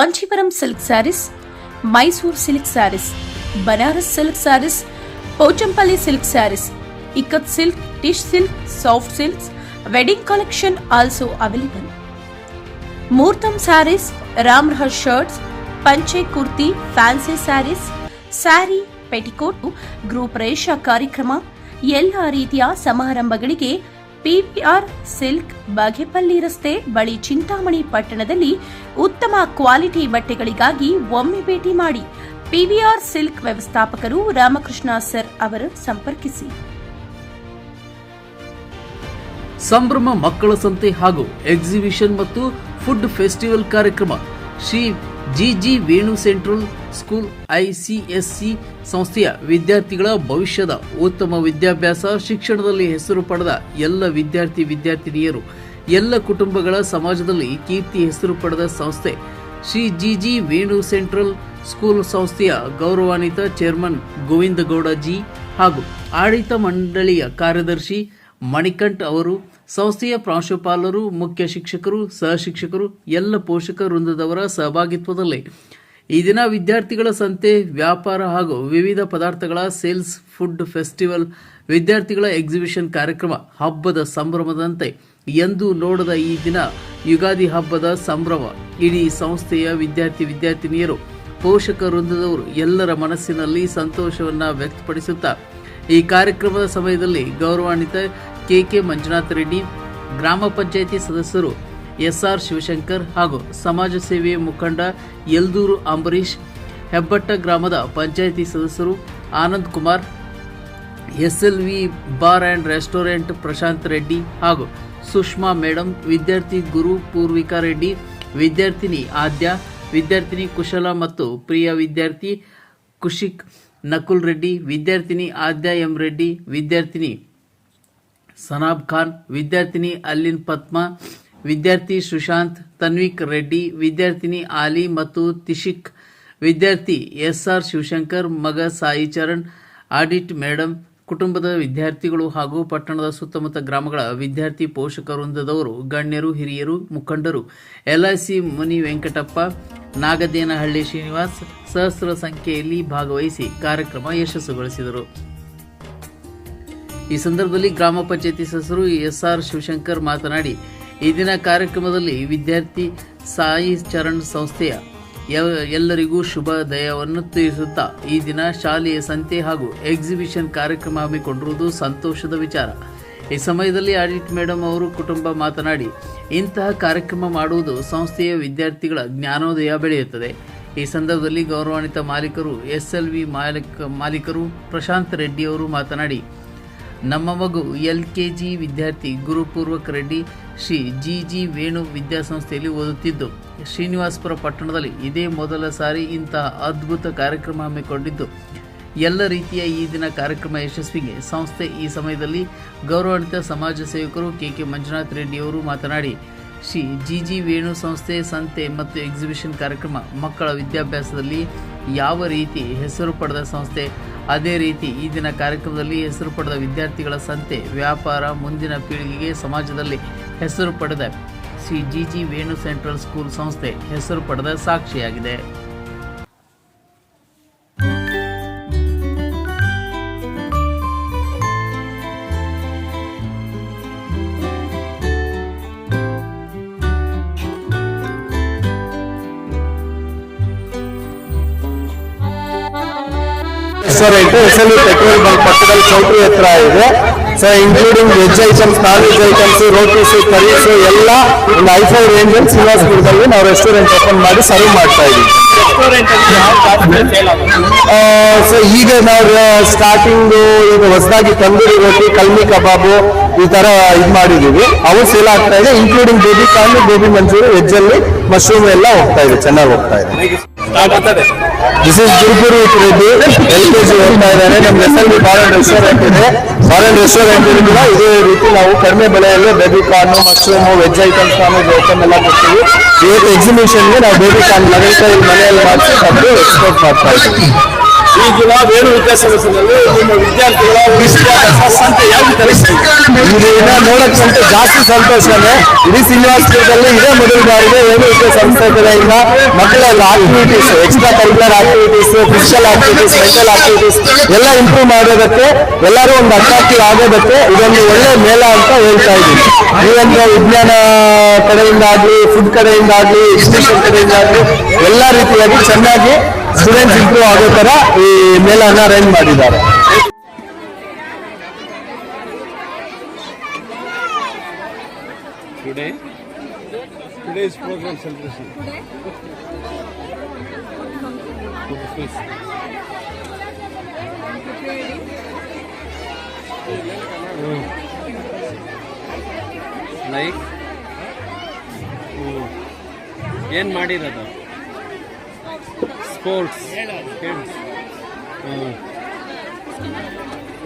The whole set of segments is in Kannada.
Kanchipuram silk saris, Mysuru silk saris, Banaras silk saris, Pochampally silk saris, ikat silk, tissue silk, soft silks, wedding collection also available. Muhurtam sarees, Ramrah shirts, panche kurti, fancy sarees, sari, petticoat, group ರೇಷಾ ಕಾರ್ಯಕ್ರಮ, ಎಲ್ಲ ರೀತಿಯ ಸಮಾರಂಭಗಳಿಗೆ ಪಿವಿಆರ್ ಸಿಲ್ಕ್, ಬಾಗೇಪಲ್ಲಿ ರಸ್ತೆ ಬಳಿ ಚಿಂತಾಮಣಿ ಪಟ್ಟಣದಲ್ಲಿ ಉತ್ತಮ ಕ್ವಾಲಿಟಿ ಬಟ್ಟೆಗಳಿಗಾಗಿ ಒಮ್ಮೆ ಭೇಟಿ ಮಾಡಿ. ಪಿವಿಆರ್ ಸಿಲ್ಕ್ ವ್ಯವಸ್ಥಾಪಕರು ರಾಮಕೃಷ್ಣ ಸರ್ ಅವರು ಸಂಪರ್ಕಿಸಿ. ಸಂಭ್ರಮ ಮಕ್ಕಳ ಸಂತೆ ಹಾಗೂ ಎಕ್ಸಿಬಿಷನ್ ಮತ್ತು ಫುಡ್ ಫೆಸ್ಟಿವಲ್ ಕಾರ್ಯಕ್ರಮ Shri G Venu central school ICSE ಸಂಸ್ಥೆಯ ವಿದ್ಯಾರ್ಥಿಗಳ ಭವಿಷ್ಯದ ಉತ್ತಮ ವಿದ್ಯಾಭ್ಯಾಸ ಶಿಕ್ಷಣದಲ್ಲಿ ಹೆಸರು ಪಡೆದ ಎಲ್ಲ ವಿದ್ಯಾರ್ಥಿನಿಯರು, ಎಲ್ಲ ಕುಟುಂಬಗಳ ಸಮಾಜದಲ್ಲಿ ಕೀರ್ತಿ ಹೆಸರು ಪಡೆದ ಸಂಸ್ಥೆ Shri G Venu central school ಸಂಸ್ಥೆಯ ಗೌರವಾನ್ವಿತ ಚೇರ್ಮನ್ ಗೋವಿಂದಗೌಡ ಜಿ ಹಾಗೂ ಆಡಳಿತ ಮಂಡಳಿಯ ಕಾರ್ಯದರ್ಶಿ ಮಣಿಕಂಠ್ ಅವರು, ಸಂಸ್ಥೆಯ ಪ್ರಾಂಶುಪಾಲರು, ಮುಖ್ಯ ಶಿಕ್ಷಕರು, ಸಹಶಿಕ್ಷಕರು, ಎಲ್ಲ ಪೋಷಕ ವೃಂದದವರ ಸಹಭಾಗಿತ್ವದಲ್ಲಿ ಈ ದಿನ ವಿದ್ಯಾರ್ಥಿಗಳ ಸಂತೆ, ವ್ಯಾಪಾರ ಹಾಗೂ ವಿವಿಧ ಪದಾರ್ಥಗಳ ಸೇಲ್ಸ್, ಫುಡ್ ಫೆಸ್ಟಿವಲ್, ವಿದ್ಯಾರ್ಥಿಗಳ ಎಕ್ಸಿಬಿಷನ್ ಕಾರ್ಯಕ್ರಮ ಹಬ್ಬದ ಸಂಭ್ರಮದಂತೆ ಎಂದೂ ನೋಡದ ಈ ದಿನ ಯುಗಾದಿ ಹಬ್ಬದ ಸಂಭ್ರಮ ಇಡೀ ಸಂಸ್ಥೆಯ ವಿದ್ಯಾರ್ಥಿನಿಯರು, ಪೋಷಕ ವೃಂದದವರು ಎಲ್ಲರ ಮನಸ್ಸಿನಲ್ಲಿ ಸಂತೋಷವನ್ನ ವ್ಯಕ್ತಪಡಿಸುತ್ತಾ ಈ ಕಾರ್ಯಕ್ರಮದ ಸಮಯದಲ್ಲಿ ಗೌರವಾನ್ವಿತ KK ಮಂಜುನಾಥ್ ರೆಡ್ಡಿ, ಗ್ರಾಮ ಪಂಚಾಯಿತಿ ಸದಸ್ಯರು SR ಶಿವಶಂಕರ್ ಹಾಗೂ ಸಮಾಜ ಸೇವೆ ಮುಖಂಡ ಯಲ್ದೂರು ಅಂಬರೀಶ್, ಹೆಬ್ಬಟ್ಟ ಗ್ರಾಮದ ಪಂಚಾಯಿತಿ ಸದಸ್ಯರು Anand Kumar, SLV bar and restaurant Prashant Reddy ಹಾಗೂ ಸುಷ್ಮಾ ಮೇಡಮ್, ವಿದ್ಯಾರ್ಥಿ ಗುರು ಪೂರ್ವಿಕಾ ರೆಡ್ಡಿ, ವಿದ್ಯಾರ್ಥಿನಿ ಆದ್ಯ, ವಿದ್ಯಾರ್ಥಿನಿ ಕುಶಲ ಮತ್ತು ಪ್ರಿಯ ವಿದ್ಯಾರ್ಥಿ ಕುಶಿಕ್ ನಕುಲ್ ರೆಡ್ಡಿ, ವಿದ್ಯಾರ್ಥಿನಿ ಆದ್ಯ ಎಂ ರೆಡ್ಡಿ, ವಿದ್ಯಾರ್ಥಿನಿ ಸನಾಬ್ ಖಾನ್, ವಿದ್ಯಾರ್ಥಿನಿ ಅಲ್ಲಿನ್ ಪದ್ಮ, ವಿದ್ಯಾರ್ಥಿ ಸುಶಾಂತ್, ತನ್ವಿಕ್ ರೆಡ್ಡಿ, ವಿದ್ಯಾರ್ಥಿನಿ ಆಲಿ ಮತ್ತು ತಿಶಿಕ್, ವಿದ್ಯಾರ್ಥಿ SR ಶಿವಶಂಕರ್, ಮಗ ಸಾಯಿ ಚರಣ್, ಆಡಿಟ್ ಮೇಡಮ್, ಕುಟುಂಬದ ವಿದ್ಯಾರ್ಥಿಗಳು ಹಾಗೂ ಪಟ್ಟಣದ ಸುತ್ತಮುತ್ತ ಗ್ರಾಮಗಳ ವಿದ್ಯಾರ್ಥಿ ಪೋಷಕ ವೃಂದದವರು, ಗಣ್ಯರು, ಹಿರಿಯರು, ಮುಖಂಡರು, LIC ಮುನಿ ವೆಂಕಟಪ್ಪ, ನಾಗದೇನಹಳ್ಳಿ ಶ್ರೀನಿವಾಸ್ ಸಹಸ್ರ ಸಂಖ್ಯೆಯಲ್ಲಿ ಭಾಗವಹಿಸಿ ಕಾರ್ಯಕ್ರಮ ಯಶಸ್ಸುಗೊಳಿಸಿದರು. ಈ ಸಂದರ್ಭದಲ್ಲಿ ಗ್ರಾಮ ಪಂಚಾಯಿತಿ ಸದಸ್ಯರು SR ಶಿವಶಂಕರ್ ಮಾತನಾಡಿ, ಈ ದಿನ ಕಾರ್ಯಕ್ರಮದಲ್ಲಿ ವಿದ್ಯಾರ್ಥಿ ಸಾಯಿ ಚರಣ್ ಸಂಸ್ಥೆಯ ಎಲ್ಲರಿಗೂ ಶುಭೋದಯವನ್ನು ತಿಳಿಸುತ್ತಾ ಈ ದಿನ ಶಾಲೆಯ ಸಂತೆ ಹಾಗೂ ಎಕ್ಸಿಬಿಷನ್ ಕಾರ್ಯಕ್ರಮ ಹಮ್ಮಿಕೊಂಡಿರುವುದು ಸಂತೋಷದ ವಿಚಾರ. ಈ ಸಮಯದಲ್ಲಿ ಆಡಿಟ್ ಮೇಡಮ್ ಅವರು ಕುಟುಂಬ ಮಾತನಾಡಿ, ಇಂತಹ ಕಾರ್ಯಕ್ರಮ ಮಾಡುವುದು ಸಂಸ್ಥೆಯ ವಿದ್ಯಾರ್ಥಿಗಳ ಜ್ಞಾನೋದಯ ಬೆಳೆಯುತ್ತದೆ. ಈ ಸಂದರ್ಭದಲ್ಲಿ ಗೌರವಾನ್ವಿತ ಮಾಲೀಕರು SLV ಮಾಲೀಕರು ಪ್ರಶಾಂತ್ ರೆಡ್ಡಿ ಅವರು ಮಾತನಾಡಿ, ನಮ್ಮ ಮಗು LKG ವಿದ್ಯಾರ್ಥಿ ಗುರುಪೂರ್ವಕ್ ರೆಡ್ಡಿ ಶ್ರೀ ಜಿ ವೇಣು ವಿದ್ಯಾಸಂಸ್ಥೆಯಲ್ಲಿ ಓದುತ್ತಿದ್ದು, ಶ್ರೀನಿವಾಸಪುರ ಪಟ್ಟಣದಲ್ಲಿ ಇದೇ ಮೊದಲ ಸಾರಿ ಇಂತಹ ಅದ್ಭುತ ಕಾರ್ಯಕ್ರಮ ಹಮ್ಮಿಕೊಂಡಿದ್ದು, ಎಲ್ಲ ರೀತಿಯ ಈ ದಿನ ಕಾರ್ಯಕ್ರಮ ಯಶಸ್ವಿಗೆ ಸಂಸ್ಥೆ ಈ ಸಮಯದಲ್ಲಿ ಗೌರವಾನ್ವಿತ ಸಮಾಜ ಸೇವಕರು KK ಮಂಜುನಾಥ್ ರೆಡ್ಡಿ ಅವರು ಮಾತನಾಡಿ, ಶ್ರೀ ಜಿ ವೇಣು ಸಂಸ್ಥೆ ಸಂತೆ ಮತ್ತು ಎಕ್ಸಿಬಿಷನ್ ಕಾರ್ಯಕ್ರಮ ಮಕ್ಕಳ ವಿದ್ಯಾಭ್ಯಾಸದಲ್ಲಿ ಯಾವ ರೀತಿ ಹೆಸರು ಪಡೆದ ಸಂಸ್ಥೆ, ಅದೇ ರೀತಿ ಈ ದಿನ ಕಾರ್ಯಕ್ರಮದಲ್ಲಿ ಹೆಸರು ಪಡೆದ ವಿದ್ಯಾರ್ಥಿಗಳ ಸಂತೆ, ವ್ಯಾಪಾರ ಮುಂದಿನ ಪೀಳಿಗೆಗೆ ಸಮಾಜದಲ್ಲಿ ಹೆಸರು ಪಡೆದ Shri G Venu central school ಸಂಸ್ಥೆ ಹೆಸರು ಪಡೆದ ಸಾಕ್ಷಿಯಾಗಿದೆ. SLV ಪೆಟ್ರೋಲ್ ಬಂಕ್ ಪಕ್ಕದಲ್ಲಿ ಚೌಟ್ರಿ ಹತ್ರ ಇದೆ. So including veg items, non veg items, ರೋಟೀಸ್, curries ಎಲ್ಲ ಒಂದು I5 ರೇಂಜ್ ಶ್ರೀನಿವಾಸಪುರದಲ್ಲಿ ನಾವು ರೆಸ್ಟೋರೆಂಟ್ ಓಪನ್ ಮಾಡಿ ಸರ್ವ್ ಮಾಡ್ತಾ ಇದ್ದೀವಿ. ಸೊ ಈಗ ನಾವು ಸ್ಟಾರ್ಟಿಂಗ್ ಈಗ ಹೊಸದಾಗಿ ತಂದೂರಿ ರೋಟಿ, ಕಲ್ಮಿ ಕಬಾಬು ಈ ತರ ಇದು ಮಾಡಿದೀವಿ. ಅವು ಸೇಲ್ ಆಗ್ತಾ ಇದೆ, including baby corn, gobi manchurian, veg ಅಲ್ಲಿ ಮಶ್ರೂಮ್ ಎಲ್ಲ ಹೋಗ್ತಾ ಇದೆ, ಚೆನ್ನಾಗಿ ಹೋಗ್ತಾ ಇದೆ. This is Gurupur with Reddy, LKG ಹೋಗ್ತಾ ಇದ್ದಾರೆ. ನಮ್ಗೆ SLV ಬಾರ್ ಅಂಡ್ ರೆಸ್ಟೋರೆಂಟ್ ಇದೆ. ಬಾರ್ ಅಂಡ್ ರೆಸ್ಟೋರೆಂಟ್ ಕೂಡ ಇದೇ ರೀತಿ ನಾವು ಕಡಿಮೆ ಬೆಲೆಯಲ್ಲಿ baby corn, mushroom, veg items, non veg item ಎಲ್ಲ ಕೊಡ್ತೀವಿ. ಇವತ್ತು ಎಕ್ಸಿಬಿಷನ್ಗೆ ನಾವು ಬೇಬಿ ಕಾರ್ನ್ ಲಗೇಜ್ ಮನೆಯಲ್ಲಿ ಮಾಡಿಸಿ ಅದು ಎಕ್ಸ್ಪೋರ್ಟ್ ಮಾಡ್ತಾ ಇದ್ದೀವಿ. ಈ ದಿನ ವೇಣು ವಿದ್ಯಾಸಂಸ್ಥೆಯಲ್ಲಿ ನಿಮ್ಮ ವಿದ್ಯಾರ್ಥಿಗಳ ಸಂತೆ ಯಾವ ರೀತಿ ಇದನ್ನ ನೋಡಕ್ಕಂತ ಜಾಸ್ತಿ ಸಂತೋಷನೇ. ಇಡೀ ಶ್ರೀನಿವಾಸಪುರದಲ್ಲಿ ಇದೇ ಮೊದಲ ಬಾರಿಗೆ ಏನು ಸಂಸ್ಥೆ ಕಡೆಯಿಂದ ಮಕ್ಕಳ activities, extra curricular activities, physical activities, mental activities ಎಲ್ಲ ಇಂಪ್ರೂವ್ ಮಾಡೋದಕ್ಕೆ, ಎಲ್ಲರೂ ಒಂದು ಅಟ್ರಾಕ್ಟಿವ್ ಆಗೋದಕ್ಕೆ ಇದೊಂದು ಒಳ್ಳೆ ಮೇಳ ಅಂತ ಹೇಳ್ತಾ ಇದ್ದೀನಿ. ನೀವಂದ್ರೆ ವಿಜ್ಞಾನ ಕಡೆಯಿಂದ ಆಗ್ಲಿ, ಫುಡ್ ಕಡೆಯಿಂದ ಆಗ್ಲಿ, ಎಜುಕೇಶನ್ ಕಡೆಯಿಂದ ಆಗ್ಲಿ ಎಲ್ಲ ರೀತಿಯಾಗಿ ಚೆನ್ನಾಗಿ ಸ್ಟೂಡೆಂಟ್ಸ್ ಇಂಪ್ರೂವ್ ಆಗೋ ತರ ಈ ಮೇಳನ ಅರೇಂಜ್ ಮಾಡಿದ್ದಾರೆ. Today's program celebration. ಲೈಕ್ ಏನು ಮಾಡಿರೋದು? ಸ್ಪೋರ್ಟ್ಸ್,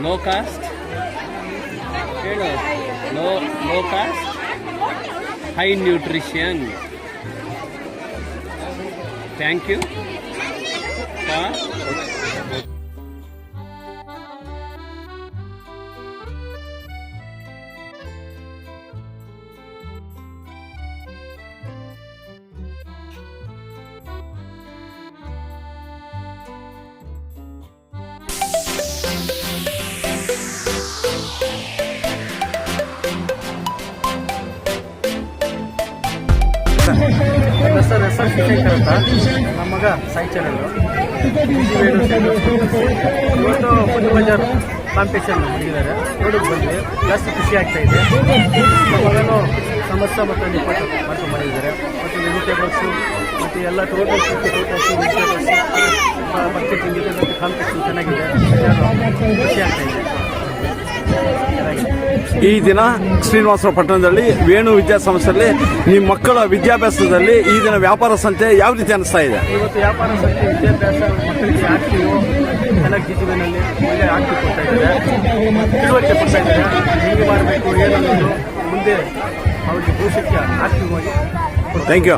ಲೋ ಕಾಸ್ಟ್ ಹೇಳು, low cost, high nutrition. Thank you for sir ಹೆಸರು ಶಿಕ್ಷಕರ ಅಂತ ನಮ್ಮ ಮಗ ಸಾಯಿ ಚಾನಲ್ಲು ಇವತ್ತು ಫುಡ್ ಬಜಾರ್ ಕಾಂಪಿಟೇಷನ್ ಮಾಡಿದ್ದಾರೆ. ನೋಡೋಕೆ ಬಂದ್ವಿ, ಜಾಸ್ತಿ ಖುಷಿ ಆಗ್ತಾ ಇದೆ. ನಮ್ಮ ಮಗನು ಸಮಸ್ಯೆ ಮತ್ತು ನಿಪಾಟ ಮಾಡ್ಕೊಂಡು ಮಾಡಿದ್ದಾರೆ. ಮತ್ತು ವೆಜಿಟೇಬಲ್ಸು ಮತ್ತು ಎಲ್ಲ ಟೋಟಲ್ಸ್ ವೆಜಿಟೇಬಲ್ಸ್ ಮಾರ್ಕೆಟಿಂಗ್ ಇದೆ ಮತ್ತು ಕಾಂಪಿಟೇಷನ್ ಚೆನ್ನಾಗಿದೆ. ಖುಷಿ ಆಗ್ತಾ ಇದೆ. ಈ ದಿನ ಶ್ರೀನಿವಾಸಪುರ ಪಟ್ಟಣದಲ್ಲಿ ವೇಣು ವಿದ್ಯಾಸಂಸ್ಥೆಯಲ್ಲಿ ನಿಮ್ಮ ಮಕ್ಕಳ ವಿದ್ಯಾಭ್ಯಾಸದಲ್ಲಿ ಈ ದಿನ ವ್ಯಾಪಾರ ಸಂತೆ ಯಾವ ರೀತಿ ಅನಿಸ್ತಾ ಇದೆ? ಇವತ್ತು ವ್ಯಾಪಾರ ಸಂತೆ ವಿದ್ಯಾಭ್ಯಾಸ ಮಕ್ಕಳಿಗೆ ಆಕ್ಟಿವ್ ಚೆನ್ನಾಗಿ ಜಿಜುವಿನಲ್ಲಿ ಒಳ್ಳೆ ಆಕ್ಟಿವ್ ಕೊಡ್ತಾ ಇದ್ದಾರೆ, ತಿಳುವಳಿಕೆ ಕೊಡ್ತಾ ಇದ್ದಾರೆ. ಹೆಂಗೆ ಮಾಡಬೇಕು ಏನನ್ನೋದು ಮುಂದೆ ಅವ್ರಿಗೆ ಭವಿಷ್ಯಕ್ಕೆ ಆಕ್ಟಿವ್ ಆಗಿ. Thank you.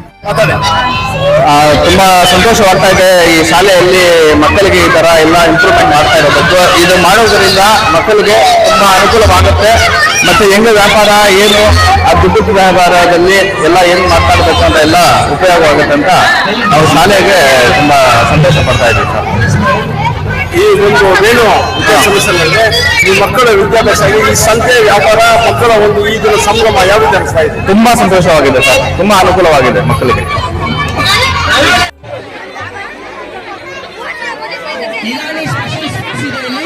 ತುಂಬಾ ಸಂತೋಷವಾಗ್ತಾ ಇದೆ. ಈ ಶಾಲೆಯಲ್ಲಿ ಮಕ್ಕಳಿಗೆ ಈ ತರ ಎಲ್ಲ ಇಂಪ್ರೂವ್ಮೆಂಟ್ ಮಾಡ್ತಾ ಇರೋದು. ಇದು ಮಾಡೋದ್ರಿಂದ ಮಕ್ಕಳಿಗೆ ತುಂಬಾ ಅನುಕೂಲವಾಗುತ್ತೆ. ಮತ್ತೆ ಹೆಂಗ ವ್ಯಾಪಾರ ಏನು, ಆ ದುಡ್ಡು ವ್ಯಾಪಾರದಲ್ಲಿ ಎಲ್ಲ ಏನು ಮಾತಾಡ್ಬೇಕು ಅಂತ ಎಲ್ಲ ಉಪಯೋಗ ಆಗುತ್ತೆ ಅಂತ ನಾವು ಶಾಲೆಗೆ ತುಂಬಾ ಸಂತೋಷ ಪಡ್ತಾ ಇದ್ದೀವಿ ಸರ್. ಈ ಒಂದು ವೇಣು ವಿದ್ಯಾಸಂಸ್ಥೆಯಲ್ಲಿ ಈ ಮಕ್ಕಳ ವಿದ್ಯಾಭ್ಯಾಸ, ಈ ಸಂತೆ ವ್ಯಾಪಾರ, ಮಕ್ಕಳ ಒಂದು ಈ ದಿನ ಸಂಭ್ರಮ ಯಾವ ರೀತಿ ಅನಿಸ್ತಾ ಇದೆ? ತುಂಬಾ ಸಂತೋಷವಾಗಿದೆ ಸರ್, ತುಂಬಾ ಅನುಕೂಲವಾಗಿದೆ ಮಕ್ಕಳಿಗೆ. ಇರಾನಿ ಸ್ಪೆಷಲ್ ಸ್ವೀಟ್ಸ್ ಇದೆ ಇಲ್ಲಿ.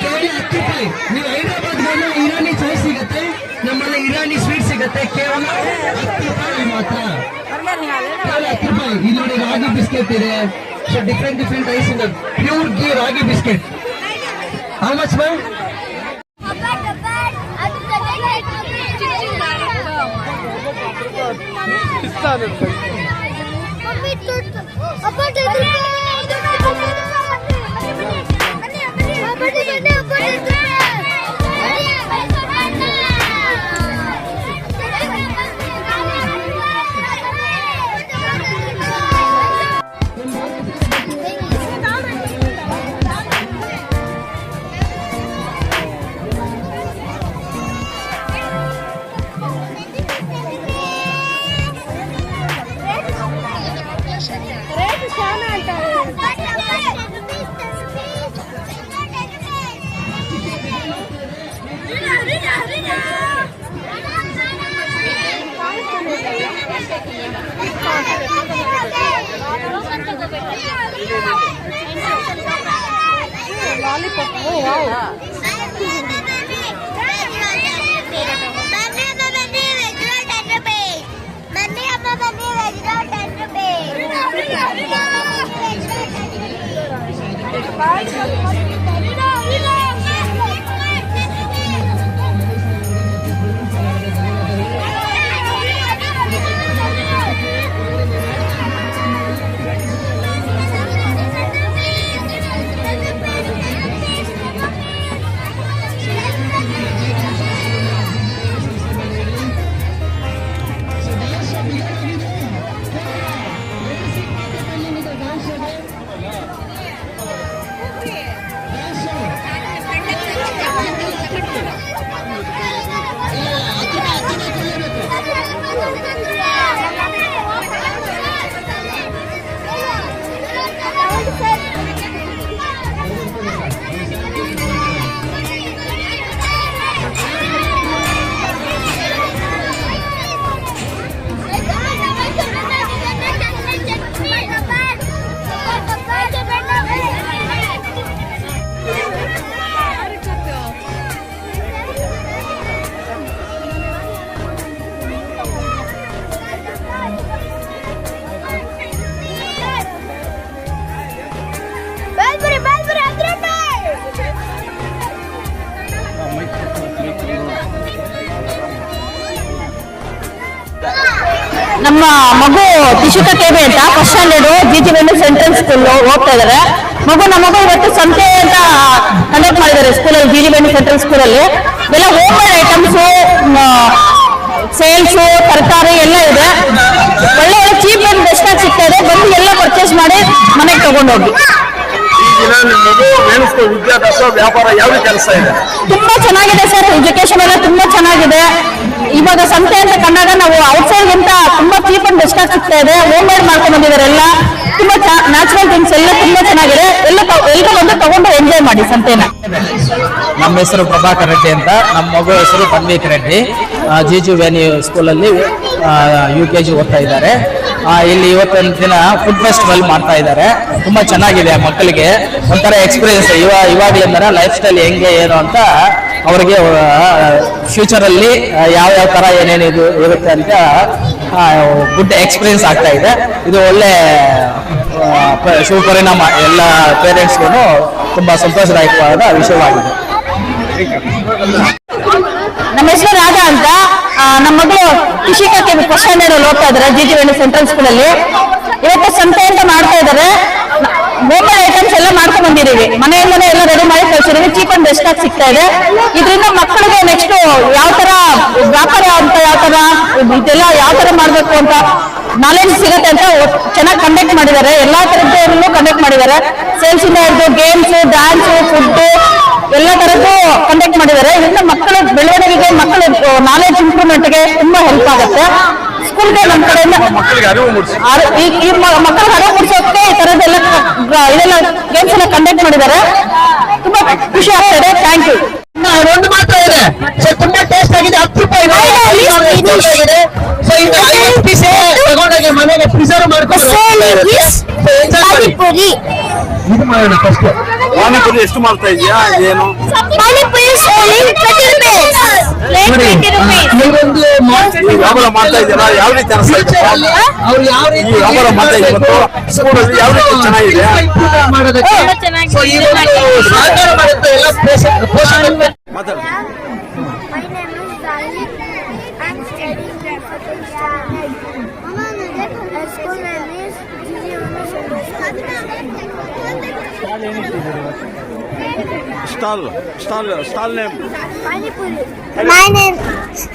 ಕೇವಲ 10 ರೂಪಾಯಿ. ನೀವು ಹೈದರಾಬಾದ್ ಬಂದ್ರೆ ಇರಾನಿ ಚಾಯ್ ಸಿಗುತ್ತೆ, ನಮ್ಮಲ್ಲಿ ಇರಾನಿ ಸ್ವೀಟ್ ಸಿಗುತ್ತೆ. ಕೇವಲ 10 ರೂಪಾಯಿ ಮಾತ್ರ. ಕೇವಲ 10 ರೂಪಾಯಿ. ಇಲ್ಲಿ ನೋಡಿ ರಾಗಿ ಬಿಸ್ಕೆಟ್ ಇದೆ. ಸೊ ಡಿಫ್ರೆಂಟ್ ರೈಸ್ ಇದೆ. Pure ghee ragi biscuit. How much ma'am? ನಮ್ಮ ಮಗು ತಿಶಿಕಾ ಕೆಬಿ ಅಂತ first standard GG Venu central school ಹೋಗ್ತಾ ಇದಾರೆ. ನಮ್ಮ ಮಗು ಇವತ್ತು ಸಂತೆ ಅಂತ ಕಂಡಕ್ಟ್ ಮಾಡಿದ್ದಾರೆ ಸ್ಕೂಲಲ್ಲಿ, ಜಿಜಿ ವೇಣು ಸೆಂಟ್ರಲ್ ಸ್ಕೂಲಲ್ಲಿ. ಎಲ್ಲ ಹೋಮ್ ಮೇಡ್ ಐಟಮ್ಸ್, ಸೇಲ್ಸ್, ತರಕಾರಿ ಎಲ್ಲ ಇದೆ. ಒಳ್ಳೆ ಒಳ್ಳೆ ಚೀಪ್ ಅಂಡ್ ಬೆಸ್ಟ್ ಆಗಿ ಸಿಗ್ತಾ ಇದೆ. ಬಂದು ಎಲ್ಲ ಪರ್ಚೇಸ್ ಮಾಡಿ ಮನೆಗೆ ತಗೊಂಡೋಗಿ. ವಿದ್ಯಾಭ್ಯಾಸ ವ್ಯಾಪಾರ ಯಾವ ಕೆಲಸ ಇದೆ? ತುಂಬಾ ಚೆನ್ನಾಗಿದೆ ಸರ್, ಎಜುಕೇಶನ್ ಎಲ್ಲ ತುಂಬಾ ಚೆನ್ನಾಗಿದೆ. ಇವಾಗ ಸಂತೆ ಅಂತ ಕಂಡಾಗ ನಾವು ಔಟ್ಸೈಡ್ ಗಿಂತ ತುಂಬಾ ಚೀಪ್ ಅಂಡ್ ಬೆಸ್ಟ್ ಆಗಿ ಸಿಗ್ತಾ ಇದೆ. ಹೋಮ್ ಮೇಡ್ ಮಾಡ್ಕೊಂಡು ಬಂದಿದ್ದಾರೆ ಎಲ್ಲ, ತುಂಬಾ ನ್ಯಾಚುರಲ್ ಥಿಂಗ್ಸ್ ಎಲ್ಲ ತುಂಬಾ ಚೆನ್ನಾಗಿದೆ. ಎಲ್ಲರೂ ಬಂದು ತಗೊಂಡು ಎಂಜಾಯ್ ಮಾಡಿ ಸಂತೆನ. ನಮ್ಮ ಹೆಸರು ಪ್ರಭಾಕರ್ ರೆಡ್ಡಿ ಅಂತ, ನಮ್ಮ ಮಗು ಹೆಸರು ತನ್ವೀಕ್ ರೆಡ್ಡಿ. ಜಿಜು ವ್ಯಾನಿ ಸ್ಕೂಲಲ್ಲಿ UKG ಓದ್ತಾ ಇದ್ದಾರೆ. ಇಲ್ಲಿ ಇವತ್ತಿನ ದಿನ ಫುಡ್ ಫೆಸ್ಟಿವಲ್ ಮಾಡ್ತಾ ಇದ್ದಾರೆ. ತುಂಬಾ ಚೆನ್ನಾಗಿದೆ, ಮಕ್ಕಳಿಗೆ ಒಂಥರ ಎಕ್ಸ್ಪೀರಿಯನ್ಸ್. ಇವಾಗಲಿಂದ ಲೈಫ್ ಸ್ಟೈಲ್ ಹೆಂಗೆ ಏನು ಅಂತ ಅವರಿಗೆ ಫ್ಯೂಚರಲ್ಲಿ ಯಾವ ತರ ಏನೇನು ಇರುತ್ತೆ ಅಂತ ಗುಡ್ ಎಕ್ಸ್ಪೀರಿಯನ್ಸ್ ಆಗ್ತಾ ಇದೆ. ಇದು ಒಳ್ಳೆ ಶುಭ ಪರಿಣಾಮ ಎಲ್ಲ ಪೇರೆಂಟ್ಸ್ಗೂ ತುಂಬಾ ಸಂತೋಷದಾಯಕವಾದ ವಿಷಯವಾಗಿದೆ. ನಮ್ಮ ಹೆಸರು ರಾಧಾ ಅಂತ. ನಮ್ಮ ಮಗಳು ತಿಶಿಕಾ ಕೆಬಿ ಫಸ್ಟ್ ಸ್ಟ್ಯಾಂಡರ್ಡ್ ಅಲ್ಲಿ ಹೋಗ್ತಾ ಇದ್ದಾರೆ ಜಿಜಿ ವೇಣು ಸೆಂಟ್ರಲ್ ಸ್ಕೂಲಲ್ಲಿ. ಇವತ್ತು ಸಂತೆ ಅಂತ ಮಾಡ್ತಾ ಇದ್ದಾರೆ. ಹೋಮ್ ಐಟಮ್ಸ್ ಎಲ್ಲ ಮಾಡ್ಕೊಂಡು ಬಂದಿದ್ದೀವಿ, ಮನೆಯಿಂದನೇ ಎಲ್ಲ ರೆಡಿ ಮಾಡಿ ಕಳ್ಸಿದೀವಿ. ಚೀಪ್ ಅಂಡ್ ಬೆಸ್ಟ್ ಆಗಿ ಸಿಗ್ತಾ ಇದೆ. ಇದರಿಂದ ಮಕ್ಕಳಿಗೆ ನೆಕ್ಸ್ಟ್ ಯಾವ ತರ ವ್ಯಾಪಾರ ಅಂತ, ಇದೆಲ್ಲ ಯಾವ ತರ ಮಾಡ್ಬೇಕು ಅಂತ ನಾಲೆಜ್ ಸಿಗುತ್ತೆ ಅಂತ ಚೆನ್ನಾಗಿ ಕಂಡಕ್ಟ್ ಮಾಡಿದ್ದಾರೆ. ಎಲ್ಲಾ ತರದ್ದು ಕಂಡಕ್ಟ್ ಮಾಡಿದ್ದಾರೆ. ಸೇಲ್ಸ್ ಇಂದ ಹಿಡಿದು ಗೇಮ್ಸ್, ಡ್ಯಾನ್ಸ್, ಫುಡ್ ಎಲ್ಲ ತರದ್ದು ಕಂಡಕ್ಟ್ ಮಾಡಿದ್ದಾರೆ. ಇದರಿಂದ ಮಕ್ಕಳ ಬೆಳವಣಿಗೆಗೆ, ಮಕ್ಕಳ ನಾಲೆಜ್ ಇಂಪ್ರೂವ್ಮೆಂಟ್ಗೆ ತುಂಬಾ ಹೆಲ್ಪ್ ಆಗುತ್ತೆ. ಸ್ಕೂಲ್ಗೆ ನಮ್ಮ ಕಡೆಯಿಂದ ಮಕ್ಕಳಿಗೆ ಅರಿವು ಮೂಡಿಸೋಕೆ ಈ ತರದ್ದೆಲ್ಲ ಇದೆಲ್ಲ ಗೇಮ್ಸ್ ಎಲ್ಲ ಕಂಡಕ್ಟ್ ಮಾಡಿದ್ದಾರೆ. ತುಂಬಾ ಖುಷಿ ಆಗ್ತಾ ಇದೆ. Thank you. ಒಂದು ಮಾತ್ರ ಇದೆ, ತುಂಬಾ ಟೇಸ್ಟ್ ಆಗಿದೆ. 10 ರೂಪಾಯಿ ತಗೊಂಡೋಗಿ ಮನೆಗೆ ಪ್ರಿಸರ್ವ್ ಮಾಡ್ಕೊಂಡು ಪಾನಿಪುರಿ. ಇದು ಮಾಡೋಣ ಫಸ್ಟ್. ಪಾನಿಪುರಿ ಎಷ್ಟು ಮಾಡ್ತಾ ಇದೆಯಾ? ಏನು ಪಾನಿಪುರಿ ವ್ಯಾಪಾರ ಮಾಡ್ತಾ ಇದ್ದೀರಾ? ಯಾವ ರೀತಿ ಅನಿಸ್ತಾ ಇದೆ? ಅವ್ರು ಯಾವ ರೀತಿ ವ್ಯಾಪಾರ ಮಾಡ್ತಾ ಇದ್ದೀವಿ ಸ್ಕೂಲಲ್ಲಿ ಯಾವ ರೀತಿ ಚೆನ್ನಾಗಿದೆ ಮಾಡೋದಕ್ಕೆ ಸಹಕಾರ ಮಾಡುತ್ತೆ ಎಲ್ಲ ಪೋಷಕರು. My name is Dali. I'm studying graphical standard. School name is Gigi Unu Central School. Stall name. My name.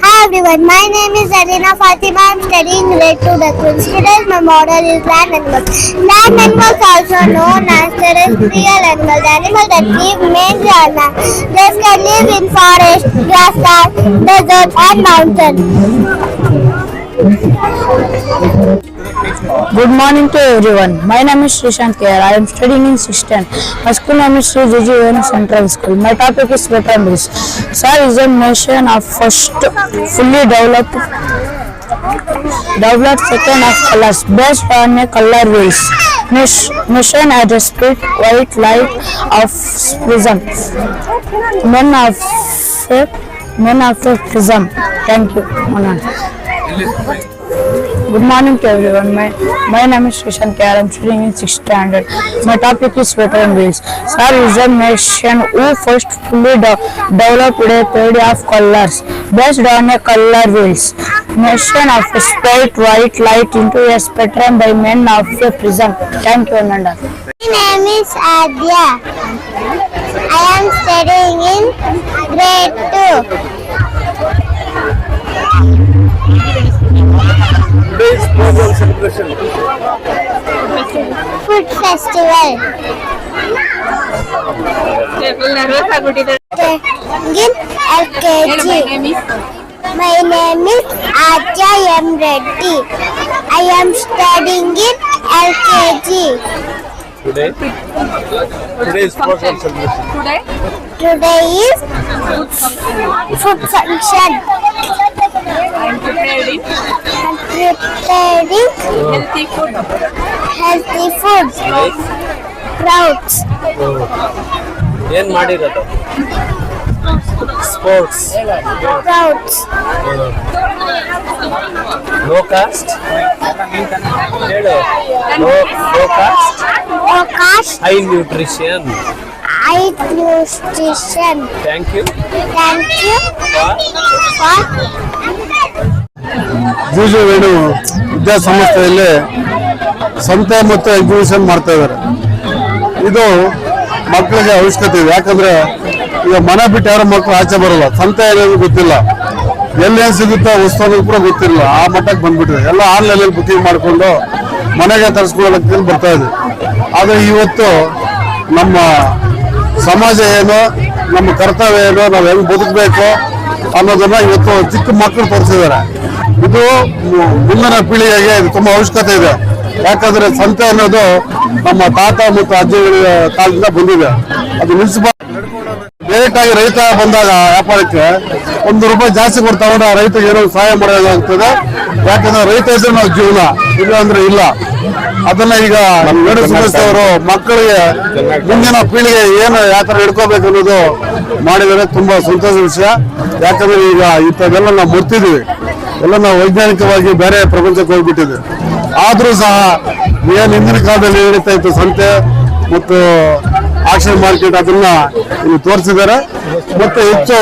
Hi everyone. My name is Alina Fatima. I'm studying grade 2 Dakun. Today my model is land animals. Land animals also known as terrestrial animals. Animals that live mainly on land. They can live in forest, grassland, desert and mountain. Good morning to everyone. My name is Srishant K. I am studying in 6th standard. My school name is Sri J.J. Venu Central School. My topic is veterinary. Sir is a nation of first fully developed second of colors based on a color wheels. Nation has a split white light of prism. Men of a prism. Thank you. Good morning to everyone. My name is Srishant K. I am studying in 6th standard. My topic is veterinary. Sir is a nation who first fully developed a pair of colors based on a color wheels. Nation of a bright white light into a spectrum by men of a prism. Thank you, Ananda. My name is Adya. I am studying in grade 2. Today's program celebration. Food festival. In LKG. My name is Adya M. Reddy. I am studying in LKG. Today's program celebration. Today is food function. I'm preparing healthy food. Sprouts. ಏನ್ ಮಾಡಿರೋದು? ಸ್ಪೋರ್ಟ್ಸ್. Sprouts. ಲೋ ಕಾಸ್ಟ್ ಹೇಳು. Low cost No cost. High nutrition. High nutrition. Thank you. Thank you for Jiju Venu ವಿದ್ಯಾಸಂಸ್ಥೆಯಲ್ಲಿ ಸಂತೆ ಮತ್ತು ಎಕ್ಸಿಬಿಷನ್ ಮಾಡ್ತಾ ಇದ್ದಾರೆ. ಇದು ಮಕ್ಕಳಿಗೆ ಅವಶ್ಯಕತೆ ಇದೆ. ಯಾಕಂದ್ರೆ ಈಗ ಮನೆ ಬಿಟ್ಟು ಯಾರು ಮಕ್ಕಳು ಆಚೆ ಬರಲ್ಲ. ಸಂತೆ ಏನೇನು ಗೊತ್ತಿಲ್ಲ, ಎಲ್ಲೇನು ಸಿಗುತ್ತೋ ವಸ್ತು ಅನ್ನೋದು ಕೂಡ ಗೊತ್ತಿಲ್ಲ. ಆ ಮಟ್ಟಕ್ಕೆ ಬಂದ್ಬಿಟ್ಟಿದೆ. ಎಲ್ಲ ಆನ್ಲೈನಲ್ಲಿ ಬುಕಿಂಗ್ ಮಾಡಿಕೊಂಡು ಮನೆಗೆ ತರಿಸ್ಕೊಳ್ಳೋಕೆ ಬರ್ತಾ ಇದೆ. ಆದರೆ ಇವತ್ತು ನಮ್ಮ ಸಮಾಜ ಏನು, ನಮ್ಮ ಕರ್ತವ್ಯ ಏನು, ನಾವು ಹೆಂಗ್ ಬದುಕಬೇಕು ಅನ್ನೋದನ್ನ ಇವತ್ತು ಚಿಕ್ಕ ಮಕ್ಕಳು ತೋರಿಸಿದ್ದಾರೆ. ಇದು ಮುಂದಿನ ಪೀಳಿಗೆಗೆ ಇದು ತುಂಬಾ ಅವಶ್ಯಕತೆ ಇದೆ. ಯಾಕಂದ್ರೆ ಸಂತೆ ಅನ್ನೋದು ನಮ್ಮ ತಾತ ಮತ್ತು ಅಜ್ಜಿಗಳ ಕಾಲದಿಂದ ಬಂದಿದೆ. ಅದು ನಿಲ್ಲಿಸಬಾರ್ದು. ಡೈರೆಕ್ಟ್ ಆಗಿ ರೈತ ಬಂದಾಗ ವ್ಯಾಪಾರಕ್ಕೆ ₹1 ಜಾಸ್ತಿ ಕೊಡ್ತಾವ ರೈತಗೆ ಏನೋ ಸಹಾಯ ಮಾಡೋದಾಗ್ತದೆ. ಯಾಕಂದ್ರೆ ರೈತ ಇದ್ರೆ ನಾವು ಜೀವನ, ಇಲ್ಲ ಅಂದ್ರೆ ಇಲ್ಲ. ಅದನ್ನ ಈಗ ವೇಣು ಸಂಸ್ಥೆಯವರು ಮಕ್ಕಳಿಗೆ ಮುಂದಿನ ಪೀಳಿಗೆ ಏನು ಯಾವ ತರ ಹಿಡ್ಕೋಬೇಕು ಅನ್ನೋದು ಮಾಡಿದರೆ ತುಂಬಾ ಸಂತೋಷ ವಿಷಯ. ಯಾಕಂದ್ರೆ ಈಗ ಇಂಥವೆಲ್ಲ ನಾವು ಮುರ್ತಿದೀವಿ, ಎಲ್ಲ ನಾವು ವೈಜ್ಞಾನಿಕವಾಗಿ ಬೇರೆ ಪ್ರಪಂಚಕ್ಕೆ ಹೋಗ್ಬಿಟ್ಟಿದೆ. ಆದ್ರೂ ಸಹ ಏನು ಹಿಂದಿನ ಕಾಲದಲ್ಲಿ ನಡೀತಾ ಇತ್ತು ಸಂತೆ ಮತ್ತು ಆಕ್ಷನ್ ಮಾರ್ಕೆಟ್, ಅದನ್ನ ಇಲ್ಲಿ ತೋರಿಸಿದ್ದಾರೆ. ಮತ್ತೆ ಹೆಚ್ಚು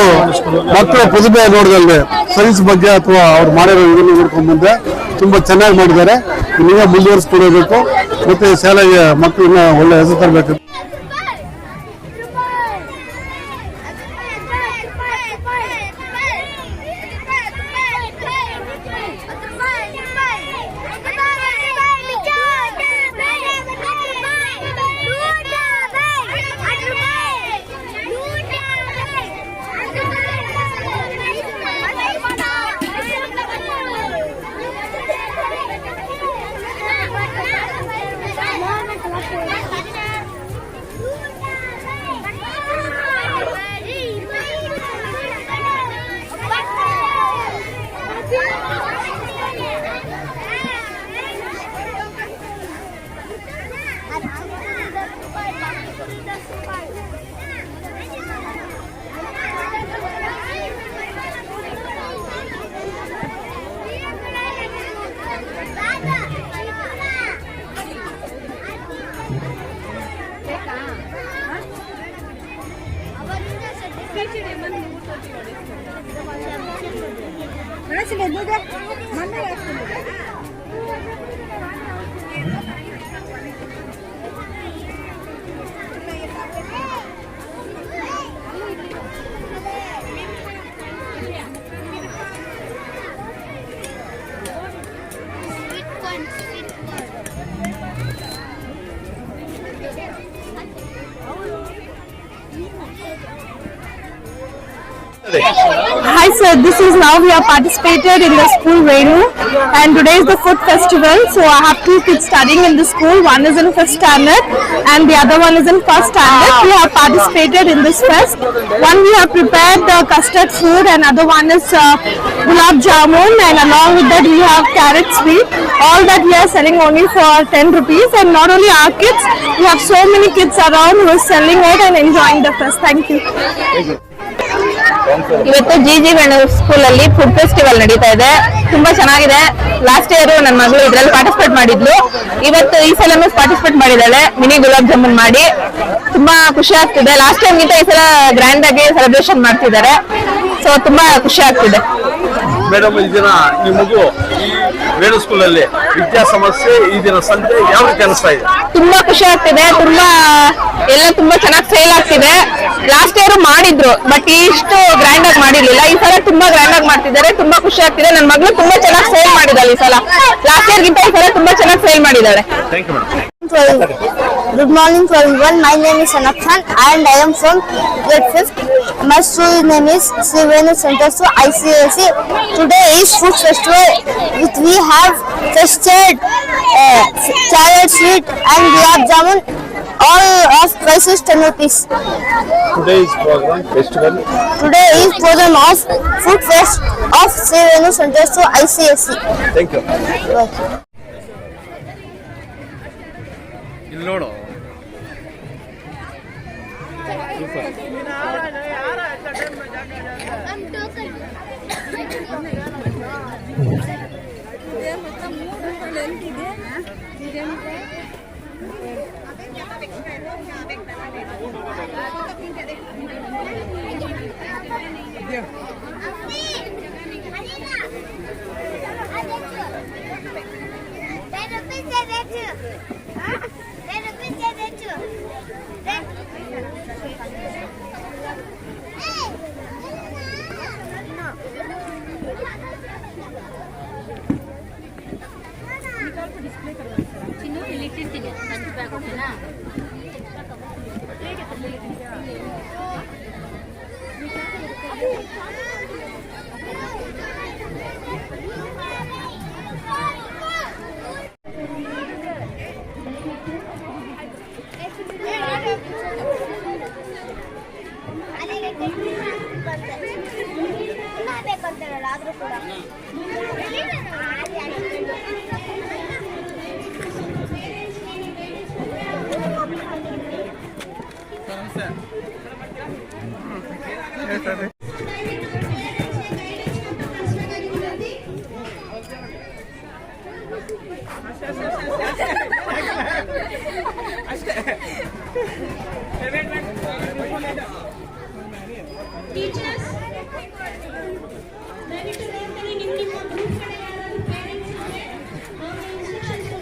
ಮಕ್ಕಳ ಪ್ರತಿಭೆ ನೋಡಿದಲ್ಲಿ ಸೈನ್ಸ್ ಬಗ್ಗೆ ಅಥವಾ ಅವ್ರು ಮಾಡಿರೋ ಇದನ್ನು ನೋಡ್ಕೊಂಡ್ ಬಂದೆ ತುಂಬಾ ಚೆನ್ನಾಗಿ ಮಾಡಿದ್ದಾರೆ. ಇನ್ನೂ ಮುಂದುವರಿಸ್ಕೊಳ್ಬೇಕು. ಮತ್ತೆ ಶಾಲೆಗೆ ಮಕ್ಕಳನ್ನ ಒಳ್ಳೆ ಹೆಸರು ತರಬೇಕು. Hi sir, this is now we have participated in the school Venu, and today is the food festival. So I have 2 kids studying in the school. One is in 5th standard and the other one is in 1st standard. We have participated in this fest. One we have prepared the custard food and other one is gulab jamun, and along with that we have carrot sweet. All that we are selling only for 10 rupees, and not only our kids, we have so many kids around who are selling it and enjoying the fest. Thank you. ಇವತ್ತು ಜಿಜಿ ವೇಣು ಸ್ಕೂಲ್ ಅಲ್ಲಿ ಫುಡ್ ಫೆಸ್ಟಿವಲ್ ನಡೀತಾ ಇದೆ. ತುಂಬಾ ಚೆನ್ನಾಗಿದೆ. ಲಾಸ್ಟ್ ಇಯರ್ ನನ್ನ ಮಗಳು ಇದ್ರಲ್ಲಿ ಪಾರ್ಟಿಸಿಪೇಟ್ ಮಾಡಿದ್ಲು. ಇವತ್ತು ಈ ಸಲ ಪಾರ್ಟಿಸಿಪೇಟ್ ಮಾಡಿದ್ದಾಳೆ. ಮಿನಿ ಗುಲಾಬ್ ಜಾಮೂನ್ ಮಾಡಿ ತುಂಬಾ ಖುಷಿ ಆಗ್ತಿದೆ. ಲಾಸ್ಟ್ ಟೈಮ್ ಗಿಂತ ಈ ಸಲ ಗ್ರ್ಯಾಂಡ್ ಆಗಿ ಸೆಲೆಬ್ರೇಷನ್ ಮಾಡ್ತಿದ್ದಾರೆ. ಸೊ ತುಂಬಾ ಖುಷಿ ಆಗ್ತಿದೆ. ಮೇಡಮ್, ಈ ದಿನ ನಿಮ್ಮ ಮಗು ವೇಣು ಸ್ಕೂಲ್ ಅಲ್ಲಿ ವಿದ್ಯಾ ಸಮಸ್ಯೆ ಈ ದಿನ ಸಂತೆ ಯಾವ ರೀತಿ ಅನಿಸ್ತಾ ಇದೆ? ತುಂಬಾ ಖುಷಿ ಆಗ್ತಿದೆ. ಎಲ್ಲ ತುಂಬಾ ಚೆನ್ನಾಗಿ ಸೇಲ್ ಆಗ್ತಿದೆ. ಲಾಸ್ಟ್ ಇಯರ್ ಮಾಡಿದ್ರು, ಬಟ್ ಇಷ್ಟು ಗ್ರ್ಯಾಂಡ್ ಆಗಿ ಮಾಡಿರ್ಲಿಲ್ಲ. ಈ ಸಲ ತುಂಬಾ ಗ್ರ್ಯಾಂಡ್ ಆಗಿ ಮಾಡ್ತಿದ್ದಾರೆ. ತುಂಬಾ ಖುಷಿ ಆಗ್ತಿದೆ. ನನ್ನ ಮಗಳು ತುಂಬಾ ಚೆನ್ನಾಗಿ ಸೇಲ್ ಮಾಡಿದಾಳೆ ಈ ಸಲ. ಲಾಸ್ಟ್ ಇಯರ್ ಗಿಂತ ಈ ಸಲ ತುಂಬಾ ಚೆನ್ನಾಗಿ sale ಮಾಡಿದಾಳೆ. Good morning to everyone. My name is Sanat Khan and I am from grade 5th. My school name is Sri Venu Center to ICSC. Today is food festival which we have fested carrot sweet and gulab jamun. All of prices 10 rupees. Today is program festival. Today is program of food fest of Sri Venu Center to ICSC. Thank you. ಇಲ್ಲಿ ನೋಡು. ಆದ್ರೂ ಕೂಡ ಟೀಚರ್ಸ್ ದಯವಿಟ್ಟು ನೋಡ್ತೀನಿ ನಿಮ್ಮ ಗ್ರೂಪ್ ಕಡೆ ಯಾರಾದರೂ ಪೇರೆಂಟ್ಸ್ ಇದ್ರೆ ಅವ್ರ ಇನ್ಸ್ಟ್ರಕ್ಷನ್ಸ್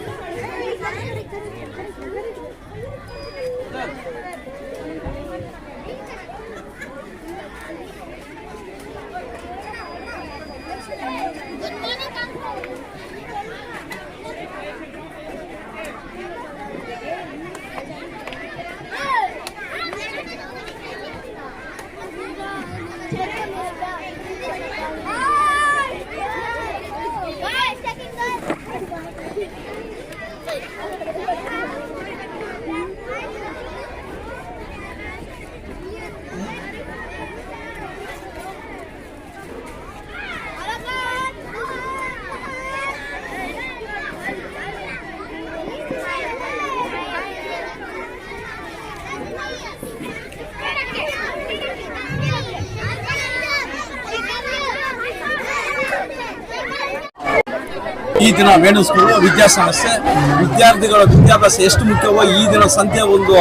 ಈ ದಿನ ವೇಣು ಸ್ಕೂಲ್ ವಿದ್ಯಾಸಂಸ್ಥೆ ವಿದ್ಯಾರ್ಥಿಗಳ ವಿದ್ಯಾಭ್ಯಾಸ ಎಷ್ಟು ಮುಖ್ಯವೋ ಈ ದಿನ ಸಂತೆ ಒಂದು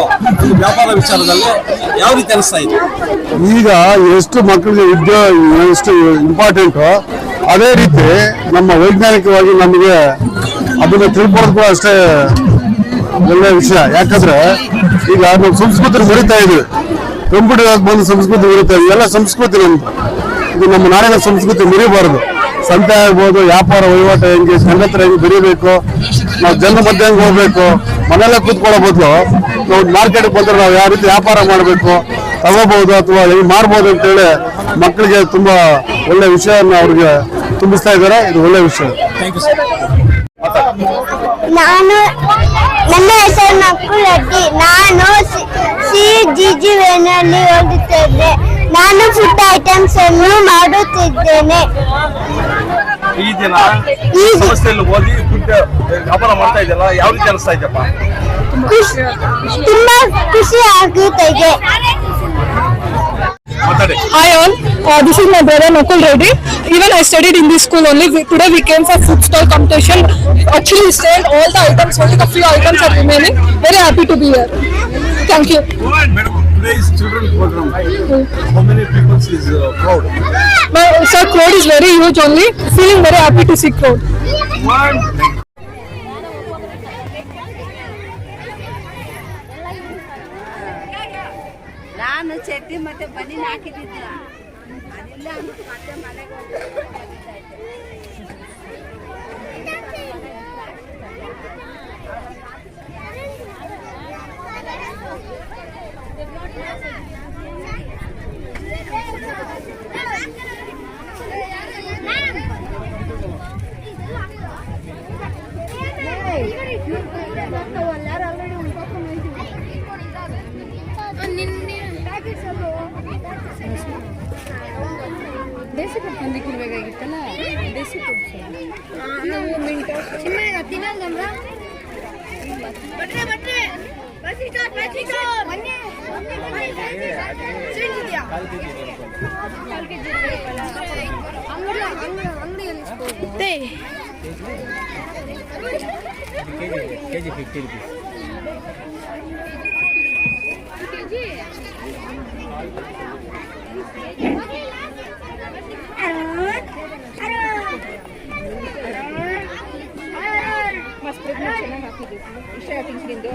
ವ್ಯಾಪಾರ ವಿಚಾರದಲ್ಲಿ ಯಾವ ರೀತಿ ಅನಿಸ್ತಾ ಇದೆ? ಈಗ ಎಷ್ಟು ಮಕ್ಕಳಿಗೆ ವಿದ್ಯೆ ಎಷ್ಟು ಇಂಪಾರ್ಟೆಂಟು ಅದೇ ರೀತಿ ನಮ್ಮ ವೈಜ್ಞಾನಿಕವಾಗಿ ನಮಗೆ ಅದನ್ನ ತಿಳ್ಕೊಳ್ಳೋದು ಕೂಡ ಅಷ್ಟೇ ಒಳ್ಳೆಯ ವಿಷಯ. ಯಾಕಂದ್ರೆ ಈಗ ನಾವು ಸಂಸ್ಕೃತಿ ಮರಿತಾ ಇದ್ವಿ, ಕಂಪ್ಯೂಟರ್ ಬಂದು ಸಂಸ್ಕೃತಿ ಮರಿತಾ ಇದ್ವಿ. ಎಲ್ಲ ಸಂಸ್ಕೃತಿ ನಮ್ದು, ಇದು ನಮ್ಮ ನಾಡಿನ ಸಂಸ್ಕೃತಿ ಮರಿಬಾರದು. ಸಂತೆ ಆಗ್ಬೋದು, ವ್ಯಾಪಾರ ವಹಿವಾಟು ಹೆಂಗೆ, ಸಂಘತ್ರ ಹೆಂಗೆ ಬೆರಿಬೇಕು, ನಾವು ಜನ ಮಧ್ಯೆ ಹೆಂಗೆ ಹೋಗ್ಬೇಕು, ಮನೆಯಲ್ಲೇ ಕೂತ್ಕೊಳ್ಳೋ ಬದಲು ನಾವು ಮಾರ್ಕೆಟ್ಗೆ ಬಂದ್ರೆ ನಾವು ಯಾವ ರೀತಿ ವ್ಯಾಪಾರ ಮಾಡಬೇಕು, ತಗೋಬಹುದು ಅಥವಾ ಹೆಂಗೆ ಮಾರ್ಬೋದು ಅಂತೇಳಿ ಮಕ್ಕಳಿಗೆ ತುಂಬಾ ಒಳ್ಳೆ ವಿಷಯವನ್ನು ಅವ್ರಿಗೆ ತುಂಬಿಸ್ತಾ ಇದ್ದಾರೆ. ಇದು ಒಳ್ಳೆ ವಿಷಯ. ನಾನು ನನ್ನ ಹೆಸರು ನಕುಲ್ ರೆಡ್ಡಿ. ನಾನು ಸಿ.ಜಿ.ಜಿ. ವೇಣುವಲ್ಲಿ ಓದುತ್ತಿದ್ದೆ. ನಾನು ಫುಡ್ ಐಟಮ್ಸ್ ಅನ್ನು ಮಾಡುತ್ತಿದ್ದೇನೆ. ಈ ದಿನ ಈ ಸಂಸ್ಥೆಯಲ್ಲಿ ಓದಿ ಫುಡ್ ವ್ಯಾಪಾರ ಮಾಡ್ತಾ ಇದೆಯಲ್ಲ, ಯಾವ ರೀತಿ ಅನಿಸ್ತಾ ಇದೆಯಪ್ಪ? ತುಂಬಾ ಖುಷಿ ಆಗುತ್ತಿದೆ. Hi all, this is my brother Nakul Reddy. Even I studied in this school only. Today we came for food stall competition. Actually we sold all the items, only a few items are remaining. Very happy to be here. Thank you. Today's children program. How many people is crowd? Sir, crowd is very huge only. Feeling very happy to see crowd. ನಾನು ಚಟ್ನಿ ಮತ್ತೆ ಬನ್ನಿ ಹಾಕಿದ್ದಿದ್ದ ಅದಿಲ್ಲ ಮತ್ತೆ ಮನೆಗೆ ದೇಸಿ ಫುಡ್ ತಂದು ಕೊಡ್ಬೇಕಾಗಿತ್ತಲ್ಲ, ದೇಸಿ ಫುಡ್ ತಿನ್ನಲ್ಲ. KG 50 rupees. ಚೆನ್ನಾಗಿ ಹಾಕಿದ್ದೀವಿ. ಇಷ್ಟ ತಿಂದು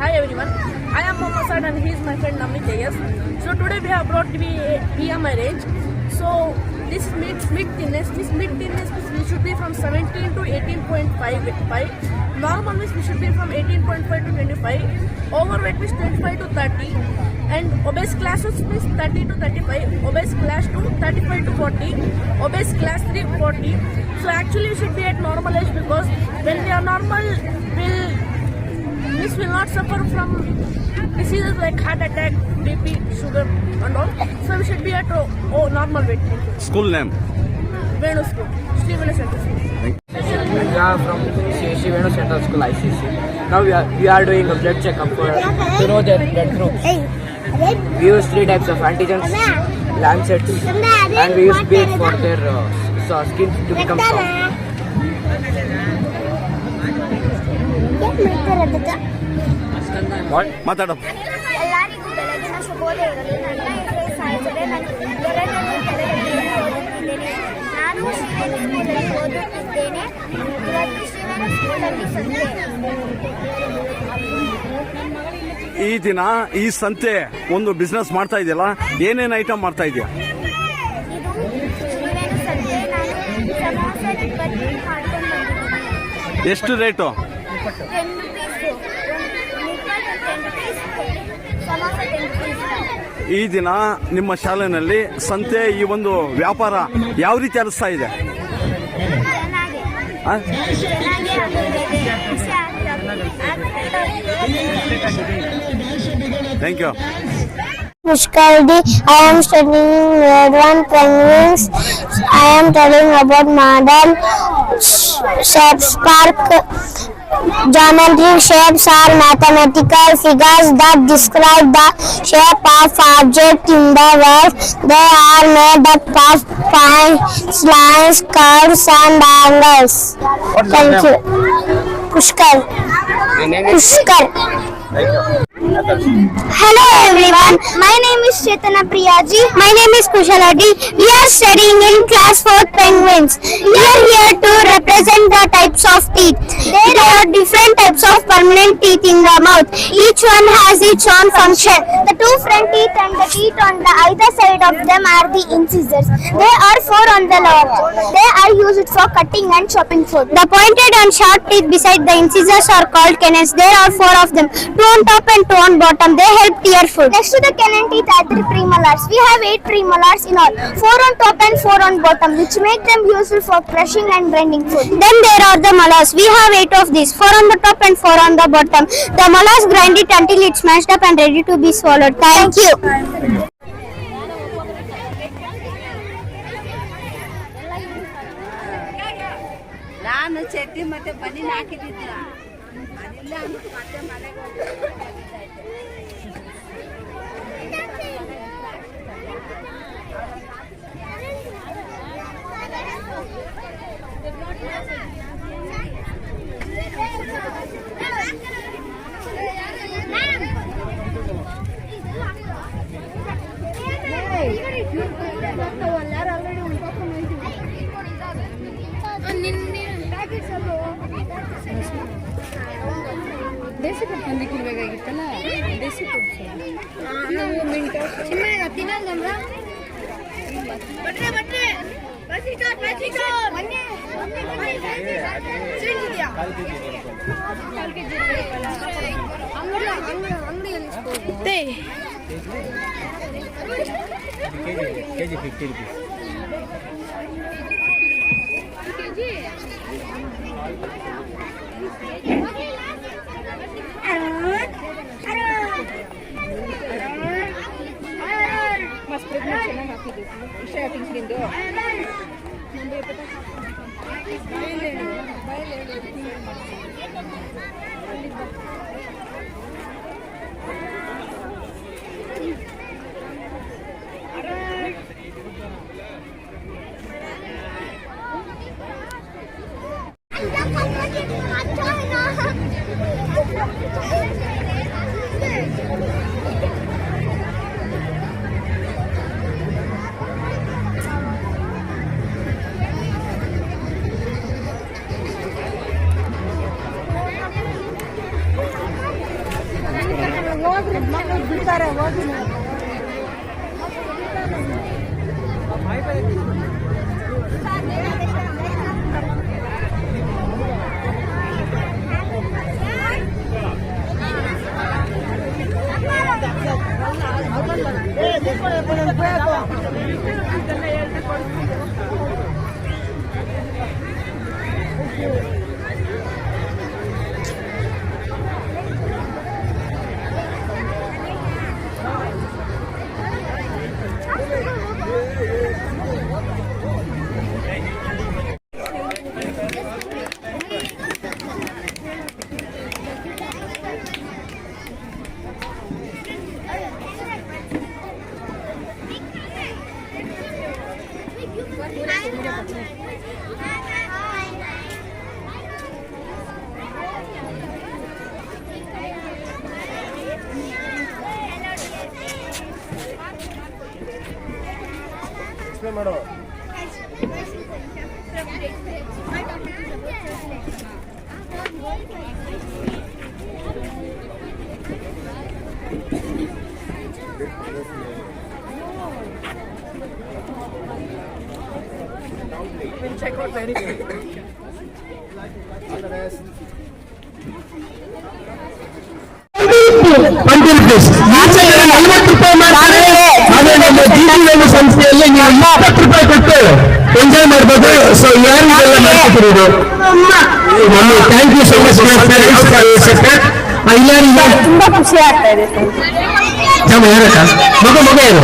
Hi everyone, I am Mohammad Saad and he is my friend Namit JS. So today we have brought BM range. So this mid thinness, we should be from 17 to 18.5. Normal means we should be from 18.5 to 25. Overweight means 25 to 30. and obese classes means 30 to 35, obese class 2 35 to 40, obese class 3 40. So actually we should be at normal age, because when we are normal, we will not suffer from diseases like heart attack, BP, sugar and all. So we should be at normal weight. School name? Venu School, Sri Venu Central School. We are from Sri Venu Central School ICC. Now we are doing a blood checkup to know their blood groups. We use 3 types of antigens, lancets, and we use beads for their skin to become soft. What? Matadam. ಎಲ್ಲರಿಗೂ ಬೆಳಗಿನ ಶುಭೋದಯಗಳು. ನನ್ನ ಹೆಸರು ಸಾಯಿಸಿದೆ. ನಾನು 2ನೇ ತರಗತಿಯಲ್ಲಿ ಓದುತ್ತಿದ್ದೇನೆ. ನಾನು ಶ್ರೀವೇಣು ಸ್ಕೂಲಲ್ಲಿ ಓದುತ್ತಿದ್ದೇನೆ. ಇವತ್ತು ಶ್ರೀವೇಣು ಸ್ಕೂಲಲ್ಲಿ ಸಂತೆ. ಈ ದಿನ ಈ ಸಂತೆ ಒಂದು ಬಿಸ್ನೆಸ್ ಮಾಡ್ತಾ ಇದೆಯಲ್ಲ, ಏನೇನು ಐಟಮ್ ಮಾಡ್ತಾ ಇದೆಯಾ? ಇದು ಶ್ರೀವೇಣು ಸಂತೆ. ನಾನು ಸಮೋಸೆ ಬಜ್ಜಿ ಮಾಡ್ಕೊಂಡು ಬಂದಿದ್ದೀನಿ. ಎಷ್ಟು ರೇಟು? 10 rupees. ನಿಪ್ಪಟ್ಟು 10 rupees. ಸಮೋಸೆ 10 rupees. ಈ ದಿನ ನಿಮ್ಮ ಶಾಲೆಯಲ್ಲಿ ಸಂತೆ ಈ ಒಂದು ವ್ಯಾಪಾರ ಯಾವ ರೀತಿ ಅನಿಸ್ತಾ ಇದೆ? ಆ? ಚೆನ್ನಾಗಿ ಆಗುತ್ತಿದೆ. ಖುಷಿ thank you. Pushkardi, I am studying grade 1 penguins. I am studying about model shapes. Spark geometric shapes are mathematical figures that describe the shape of object in the world. They are made up of points, lines, curves and angles. Thank you. Pushkar. Pushkar. Hello everyone, my name is Chetana Priyaji. My name is Kushaladi. We are studying in class 4 penguins. We are here to represent the types of teeth. There are different types of permanent teeth in the mouth. Each one has its own function. The 2 front teeth and the teeth on the either side of them are the incisors. There are 4 on the lower jaw. They are used for cutting and chopping food. The pointed and sharp teeth beside the incisors are called canines. There are 4 of them, 2 on top and 2 on bottom. They help tear food. Next to the canine teeth are 3 premolars. We have 8 premolars in all, 4 on top and 4 on bottom, which make them useful for crushing and grinding food. Then there are the molars. We have 8 of these, 4 on the top and 4 on the bottom. The molars grind it until it's smashed up and ready to be swallowed. Thank you. ನಾನು ಚಟ್ನಿ ಮತ್ತೆ ಬನ್ನಿ ಹಾಕಿದ್ದಿಲ್ಲ, ಅದಿಲ್ಲ ಅಂದ್ಬಿಟ್ಟು ಮತ್ತೆ ಮನೆಗೆ ಹೋಗಿ ದೇಸಿ ಫುಡ್ ತಂದಿಕ್ಕಿರ್ಬೇಕಾಗಿತ್ತಲ್ಲ, ದೇಸಿ ಫುಡ್ ತಿನ್ನಲ್ಲ. KG 50 rupees. ಮಸ್ತ್ ಚೆನ್ನಾಗಿ ಹಾಕಿದ್ವಿ. ಇಷ್ಟ ತಿಂದು ಮಕ್ಕಳು ಬಿಡ್ತಾರೆ ಹೋಗಿ. We'll check out very soon. All the best. ಸಂಸ್ಥೆಯಲ್ಲಿ ನೀವು 20 ರೂಪಾಯಿ ಕೊಟ್ಟು ಎಂಜಾಯ್ ಮಾಡಬಹುದು. ಸೊ ಯಾರಿಗೆಲ್ಲ ಮಾಡ್ತಿರೋದು ಥ್ಯಾಂಕ್ ಯು ಸೊ ಮಚ್. ತುಂಬಾ ಖುಷಿ ಆಗ್ತಾ ಇದೆ ಮಗು ಏನು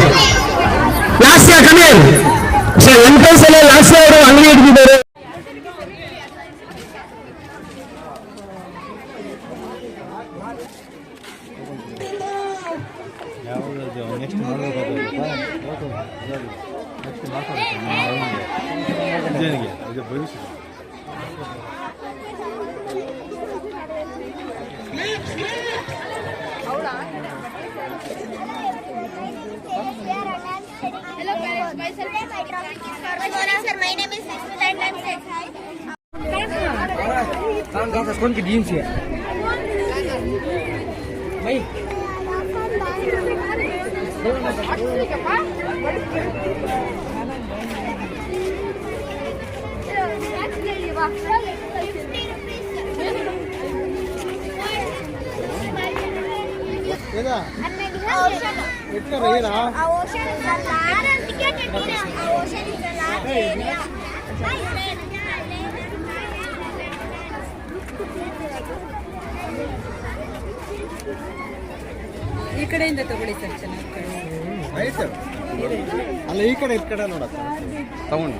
ಲಾಸ್ಟ್ ಕಮ್ಮಿ ಸೊ ಎಂಟ್ರೆನ್ಸ್ ಎಲ್ಲ ಲಾಸ್ಟ್ ಅವರು ಅಂಗಡಿ ಇಟ್ಟಿದ್ದಾರೆ. Hello parents, myself is Good morning sir, my name is Nismita and I'm said hi. ಈ ಕಡೆಯಿಂದ ತಗೊಳ್ಳಿ ಸರ್, ಚೆನ್ನಾಗಿ ಅಲ್ಲ ಈ ಕಡೆ ನೋಡಕ್ಕ ತಗೊಂಡು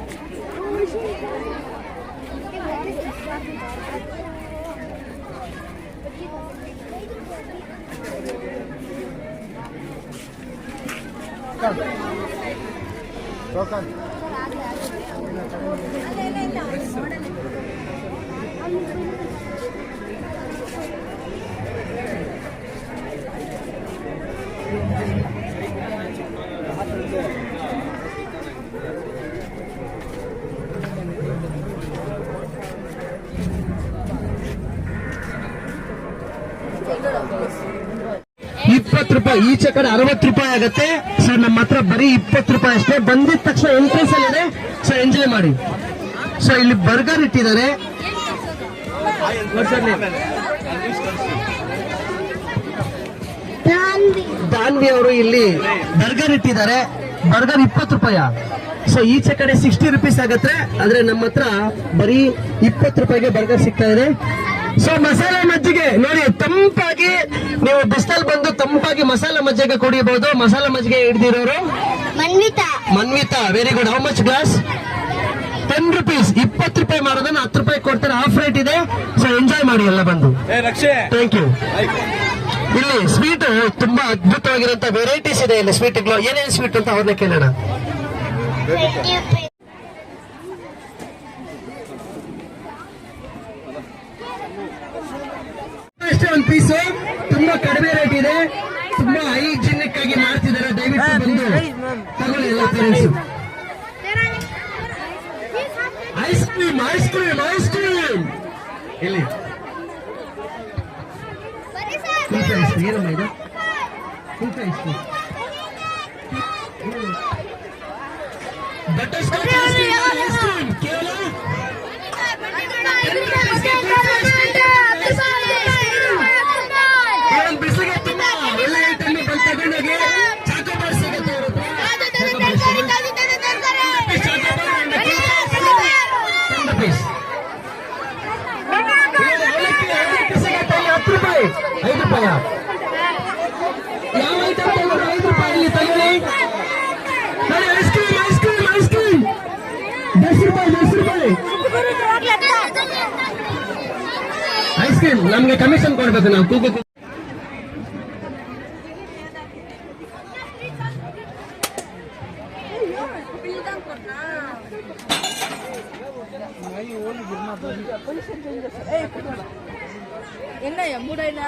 20 ರೂಪಾಯಿ ಈಚೆ ಕಡೆ 60 ರೂಪಾಯಿ ಆಗುತ್ತೆ ಸರ್. ನಮ್ಮ ಹತ್ರ ಬರೀ 20 ರೂಪಾಯಿ ಅಷ್ಟೇ. ಬಂದಿದ ತಕ್ಷಣ ಎಂಟ್ರೆನ್ಸ್ ಅಲ್ಲಿ ಇದೆ, ಸೊ ಎಂಜಾಯ್ ಮಾಡಿ. ಸೊ ಇಲ್ಲಿ ಬರ್ಗರ್ ಇಟ್ಟಿದ್ದಾರೆ. ದಾನ್ವಿ ಅವರು ಇಲ್ಲಿ ಬರ್ಗರ್ ಇಟ್ಟಿದ್ದಾರೆ. ಬರ್ಗರ್ 20 ರೂಪಾಯಿ. ಸೊ ಈಚೆ ಕಡೆ 60 ರುಪೀಸ್ ಆಗತ್ತೆ, ಆದ್ರೆ ನಮ್ಮ ಹತ್ರ ಬರೀ 20 ರೂಪಾಯಿಗೆ ಬರ್ಗರ್ ಸಿಗ್ತಾ ಇದೆ. ಸೊ ಮಸಾಲೆ ಮಜ್ಜಿಗೆ ನೋಡಿ, ತಂಪಾಗಿ ನೀವು ಬಿಸಿಲಲ್ಲಿ ಬಂದು ತಂಪಾಗಿ ಮಸಾಲೆ ಮಜ್ಜಿಗೆ ಕುಡಿಯಬಹುದು. ಮಸಾಲೆ ಮಜ್ಜಿಗೆ ಹಿಡಿದಿರೋರು Manvita, very good. How much glass? 10 rupees. 20 ರೂಪಾಯಿ ಮಾಡೋದನ್ನ 10 ರೂಪಾಯಿ ಕೊಡ್ತಾರೆ, ಆಫ್ ರೇಟ್ ಇದೆ. ಸೊ ಎಂಜಾಯ್ ಮಾಡಿ ಎಲ್ಲ ಬಂದು. Thank you. ಇಲ್ಲಿ ಸ್ವೀಟ್ ತುಂಬಾ ಅದ್ಭುತವಾಗಿರುವಂತ ವೆರೈಟೀಸ್ ಇದೆ ಇಲ್ಲಿ ಸ್ವೀಟ್ಗಳು. ಏನೇನು ಸ್ವೀಟ್ ಅಂತ ಅವ್ರನ್ನ ಕೇಳೋಣ. ಅಷ್ಟೇ ಒಂದು ಪೀಸು, ತುಂಬಾ ಕಡಿಮೆ ರೇಟ್ ಇದೆ, ತುಂಬಾ ಹೈಜಿನಿಕ್ ಆಗಿ ಮಾಡ್ತಿದ್ದಾರೆ. ದಯವಿಟ್ಟು ಬಂದು ತಗೊಳ್ಳಿ ಎಲ್ಲ parents. Ice cream ice cream ice cream ಇಲ್ಲಿ ಏನಮ್ಮ ಇದು? ಬಟರ್ ಸ್ಕಾಚ್ ಐಸ್ ಕ್ರೀಮ್ ಕೇವಲ ಬಿಸಿಲಿಗೆ ತುಂಬಾ ಒಳ್ಳೆ ಐಟಮ್ ಬಂದು ತಗೊಂಡೋಗಿ. ಚಾಕೋಬಾರ್ ರೂಪಾಯಿ. ಯಾವ ಐಟಮ್ ತಗೊಂಡ್ರು 5 ರೂಪಾಯಿ ಇಲ್ಲಿ ತಗೊಳ್ಳಿ. Ice cream ice cream ice cream 10 ರೂಪಾಯಿ 10 ರೂಪಾಯಿ ಐಸ್ ಕ್ರೀಮ್. ನಮ್ಗೆ ಕಮಿಷನ್ ಕೊಡ್ಬೇಕು ನಾವು ಕೂಗು. என்ன மூடையில